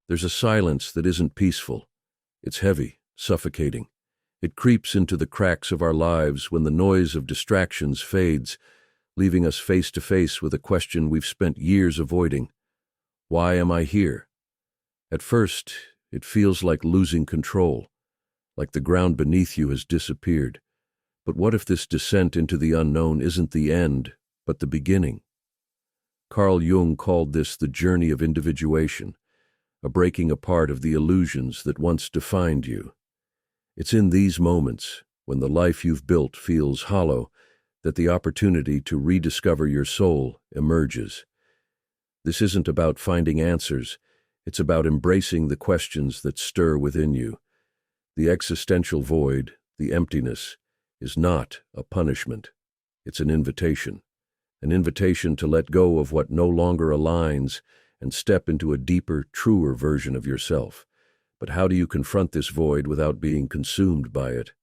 There's a silence that isn't peaceful. It's heavy, suffocating. It creeps into the cracks of our lives when the noise of distractions fades, leaving us face to face with a question we've spent years avoiding. Why am I here? At first, it feels like losing control, like the ground beneath you has disappeared. But what if this descent into the unknown isn't the end, but the beginning? Carl Jung called this the journey of individuation, a breaking apart of the illusions that once defined you. It's in these moments, when the life you've built feels hollow, that the opportunity to rediscover your soul emerges. This isn't about finding answers, it's about embracing the questions that stir within you. The existential void, the emptiness, is not a punishment. It's an invitation to let go of what no longer aligns and step into a deeper, truer version of yourself. But how do you confront this void without being consumed by it?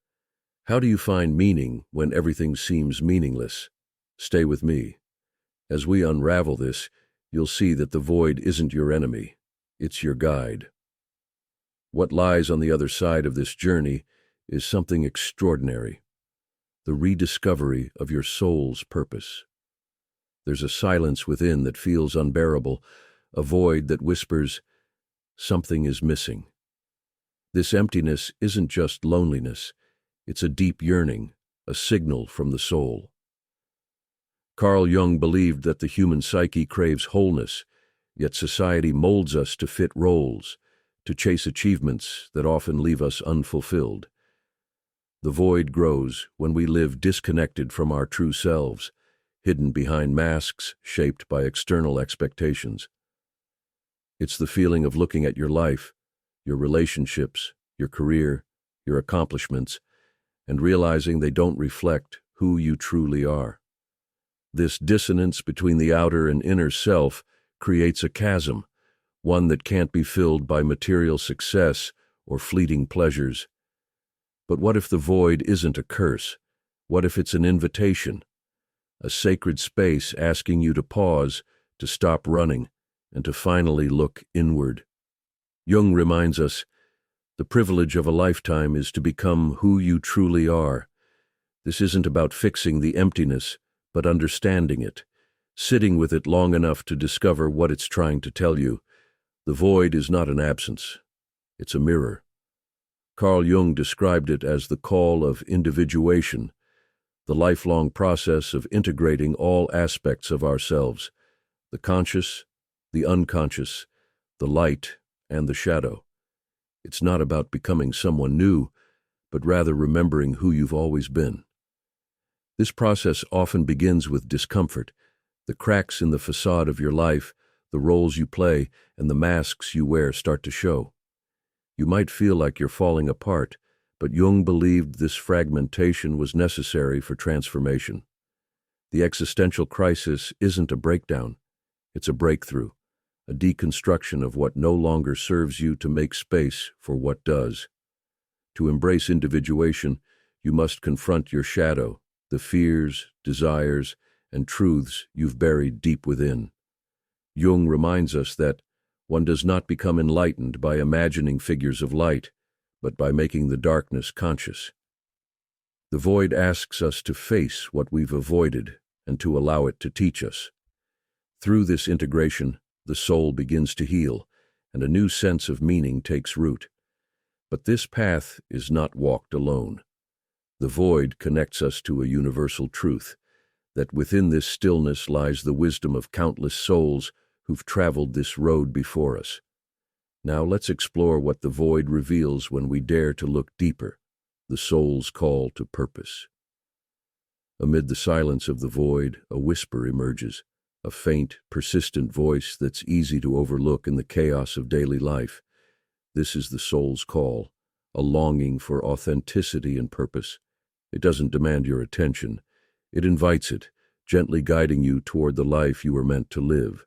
How do you find meaning when everything seems meaningless? Stay with me. As we unravel this, you'll see that the void isn't your enemy. It's your guide. What lies on the other side of this journey is something extraordinary. The rediscovery of your soul's purpose. There's a silence within that feels unbearable, a void that whispers, something is missing. This emptiness isn't just loneliness, it's a deep yearning, a signal from the soul. Carl Jung believed that the human psyche craves wholeness, yet society molds us to fit roles, to chase achievements that often leave us unfulfilled. The void grows when we live disconnected from our true selves, hidden behind masks shaped by external expectations. It's the feeling of looking at your life, your relationships, your career, your accomplishments, and realizing they don't reflect who you truly are. This dissonance between the outer and inner self creates a chasm, one that can't be filled by material success or fleeting pleasures. But what if the void isn't a curse? What if it's an invitation? A sacred space asking you to pause, to stop running, and to finally look inward. Jung reminds us, the privilege of a lifetime is to become who you truly are. This isn't about fixing the emptiness, but understanding it, sitting with it long enough to discover what it's trying to tell you. The void is not an absence, it's a mirror. Carl Jung described it as the call of individuation, the lifelong process of integrating all aspects of ourselves, the conscious, the unconscious, the light, and the shadow. It's not about becoming someone new, but rather remembering who you've always been. This process often begins with discomfort, the cracks in the facade of your life, the roles you play, and the masks you wear start to show. You might feel like you're falling apart, but Jung believed this fragmentation was necessary for transformation. The existential crisis isn't a breakdown, it's a breakthrough, a deconstruction of what no longer serves you to make space for what does. To embrace individuation, you must confront your shadow, the fears, desires, and truths you've buried deep within. Jung reminds us that one does not become enlightened by imagining figures of light, but by making the darkness conscious. The void asks us to face what we've avoided and to allow it to teach us. Through this integration, the soul begins to heal, and a new sense of meaning takes root. But this path is not walked alone. The void connects us to a universal truth, that within this stillness lies the wisdom of countless souls who've traveled this road before us. Now let's explore what the void reveals when we dare to look deeper, the soul's call to purpose. Amid the silence of the void, a whisper emerges, a faint, persistent voice that's easy to overlook in the chaos of daily life. This is the soul's call, a longing for authenticity and purpose. It doesn't demand your attention. It invites it, gently guiding you toward the life you were meant to live.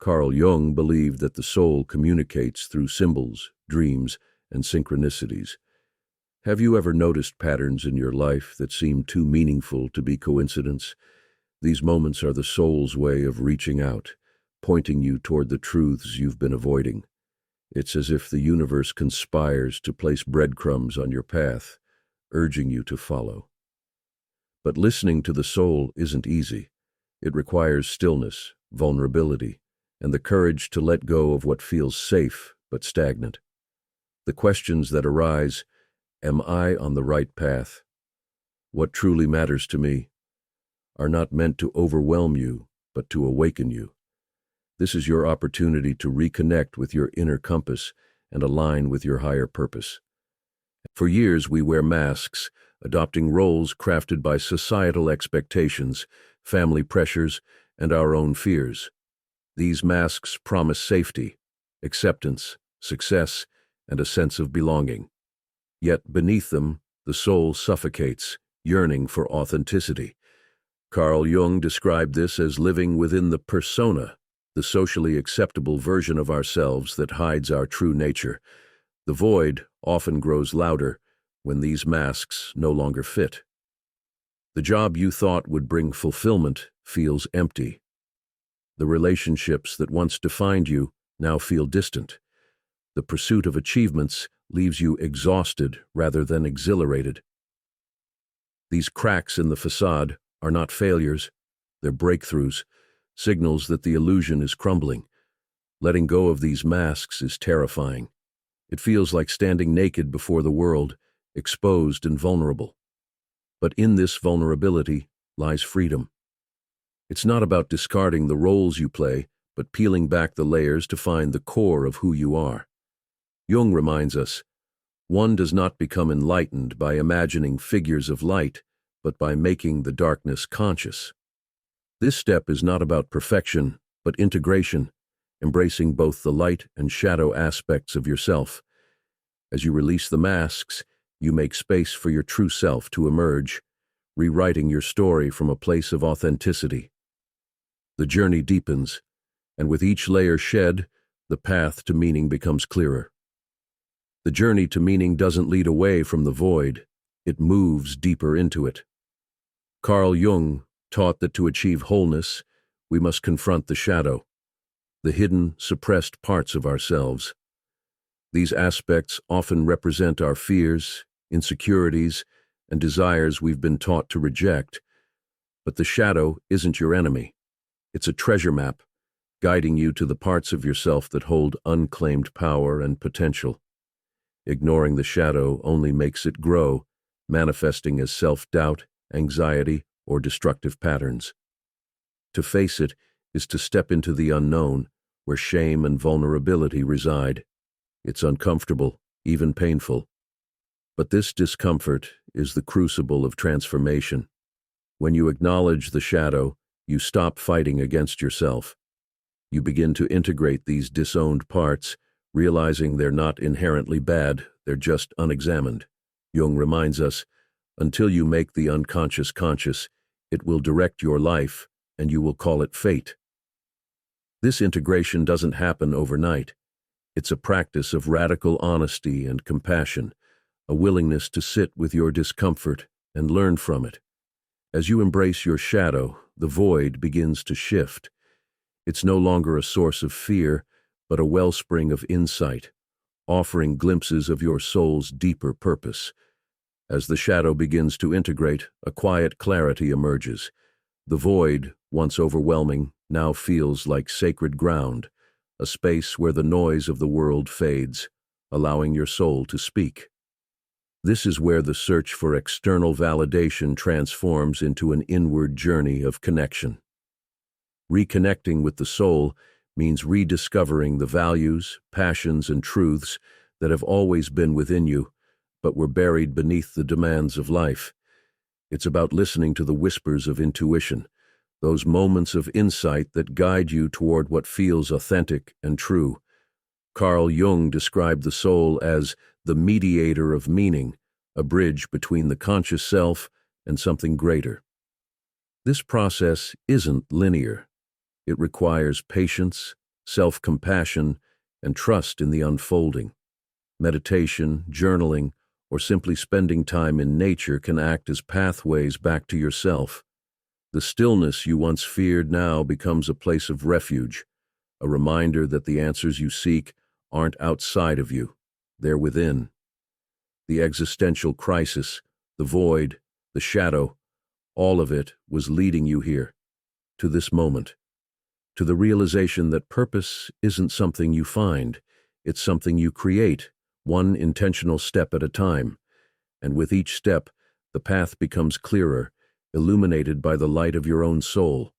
Carl Jung believed that the soul communicates through symbols, dreams, and synchronicities. Have you ever noticed patterns in your life that seem too meaningful to be coincidence? These moments are the soul's way of reaching out, pointing you toward the truths you've been avoiding. It's as if the universe conspires to place breadcrumbs on your path, urging you to follow. But listening to the soul isn't easy. It requires stillness, vulnerability, and the courage to let go of what feels safe but stagnant. The questions that arise: am I on the right path? What truly matters to me? Are not meant to overwhelm you, but to awaken you. This is your opportunity to reconnect with your inner compass and align with your higher purpose. For years we wear masks, adopting roles crafted by societal expectations, family pressures, and our own fears. These masks promise safety, acceptance, success, and a sense of belonging. Yet beneath them, the soul suffocates, yearning for authenticity. Carl Jung described this as living within the persona, the socially acceptable version of ourselves that hides our true nature. The void often grows louder when these masks no longer fit. The job you thought would bring fulfillment feels empty. The relationships that once defined you now feel distant. The pursuit of achievements leaves you exhausted rather than exhilarated. These cracks in the facade are not failures, they're breakthroughs, signals that the illusion is crumbling. Letting go of these masks is terrifying. It feels like standing naked before the world, exposed and vulnerable. But in this vulnerability lies freedom. It's not about discarding the roles you play, but peeling back the layers to find the core of who you are. Jung reminds us, one does not become enlightened by imagining figures of light, but by making the darkness conscious. This step is not about perfection, but integration, embracing both the light and shadow aspects of yourself. As you release the masks, you make space for your true self to emerge, rewriting your story from a place of authenticity. The journey deepens, and with each layer shed, the path to meaning becomes clearer. The journey to meaning doesn't lead away from the void, it moves deeper into it. Carl Jung taught that to achieve wholeness, we must confront the shadow, the hidden, suppressed parts of ourselves. These aspects often represent our fears, insecurities, and desires we've been taught to reject. But the shadow isn't your enemy. It's a treasure map, guiding you to the parts of yourself that hold unclaimed power and potential. Ignoring the shadow only makes it grow, manifesting as self-doubt, anxiety, or destructive patterns. To face it is to step into the unknown, where shame and vulnerability reside. It's uncomfortable, even painful. But this discomfort is the crucible of transformation. When you acknowledge the shadow, you stop fighting against yourself. You begin to integrate these disowned parts, realizing they're not inherently bad, they're just unexamined. Jung reminds us, until you make the unconscious conscious, it will direct your life, and you will call it fate. This integration doesn't happen overnight. It's a practice of radical honesty and compassion, a willingness to sit with your discomfort and learn from it. As you embrace your shadow, the void begins to shift. It's no longer a source of fear, but a wellspring of insight, offering glimpses of your soul's deeper purpose. As the shadow begins to integrate, a quiet clarity emerges. The void, once overwhelming, now feels like sacred ground, a space where the noise of the world fades, allowing your soul to speak. This is where the search for external validation transforms into an inward journey of connection. Reconnecting with the soul means rediscovering the values, passions, and truths that have always been within you, but were buried beneath the demands of life. It's about listening to the whispers of intuition, those moments of insight that guide you toward what feels authentic and true. Carl Jung described the soul as the mediator of meaning, a bridge between the conscious self and something greater. This process isn't linear. It requires patience, self-compassion, and trust in the unfolding. Meditation, journaling, or simply spending time in nature can act as pathways back to yourself. The stillness you once feared now becomes a place of refuge, a reminder that the answers you seek aren't outside of you, they're within. The existential crisis, the void, the shadow, all of it was leading you here, to this moment, to the realization that purpose isn't something you find, it's something you create, one intentional step at a time. And with each step, the path becomes clearer, illuminated by the light of your own soul.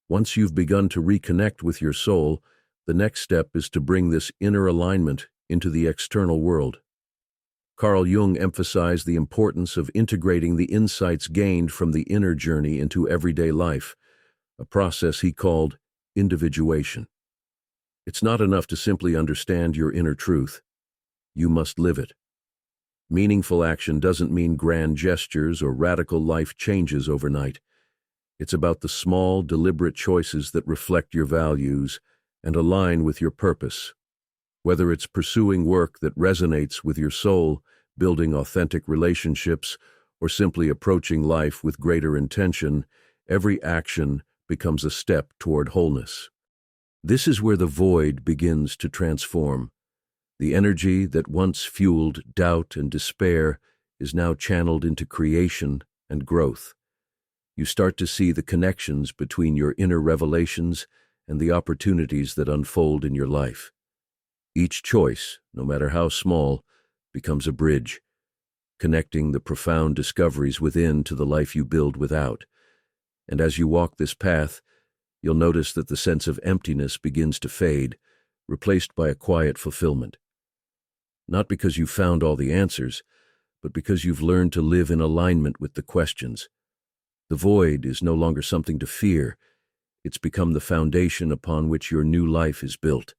Once you've begun to reconnect with your soul, the next step is to bring this inner alignment into the external world. Carl Jung emphasized the importance of integrating the insights gained from the inner journey into everyday life, a process he called individuation. It's not enough to simply understand your inner truth. You must live it. Meaningful action doesn't mean grand gestures or radical life changes overnight. It's about the small, deliberate choices that reflect your values and align with your purpose. Whether it's pursuing work that resonates with your soul, building authentic relationships, or simply approaching life with greater intention, every action becomes a step toward wholeness. This is where the void begins to transform. The energy that once fueled doubt and despair is now channeled into creation and growth. You start to see the connections between your inner revelations and the opportunities that unfold in your life. Each choice, no matter how small, becomes a bridge, connecting the profound discoveries within to the life you build without. And as you walk this path, you'll notice that the sense of emptiness begins to fade, replaced by a quiet fulfillment. Not because you've found all the answers, but because you've learned to live in alignment with the questions. The void is no longer something to fear. It's become the foundation upon which your new life is built.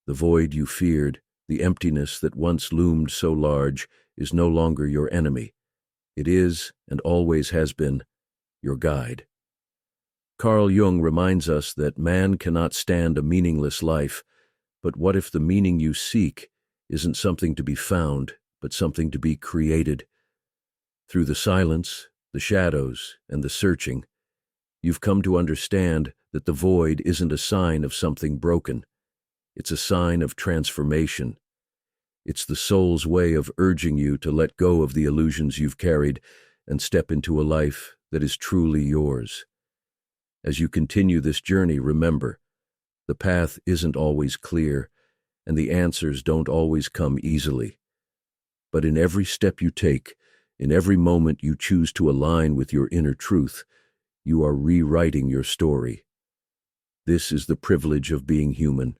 The void you feared, the emptiness that once loomed so large, is no longer your enemy. It is, and always has been, your guide. Carl Jung reminds us that man cannot stand a meaningless life, but what if the meaning you seek isn't something to be found, but something to be created? Through the silence, the shadows, and the searching, you've come to understand that the void isn't a sign of something broken. It's a sign of transformation. It's the soul's way of urging you to let go of the illusions you've carried and step into a life that is truly yours. As you continue this journey, remember, the path isn't always clear, and the answers don't always come easily. But in every step you take, in every moment you choose to align with your inner truth, you are rewriting your story. This is the privilege of being human,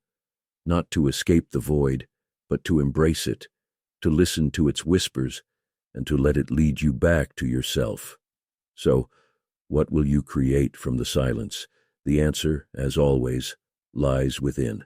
not to escape the void, but to embrace it, to listen to its whispers, and to let it lead you back to yourself. So, what will you create from the silence? The answer, as always, lies within.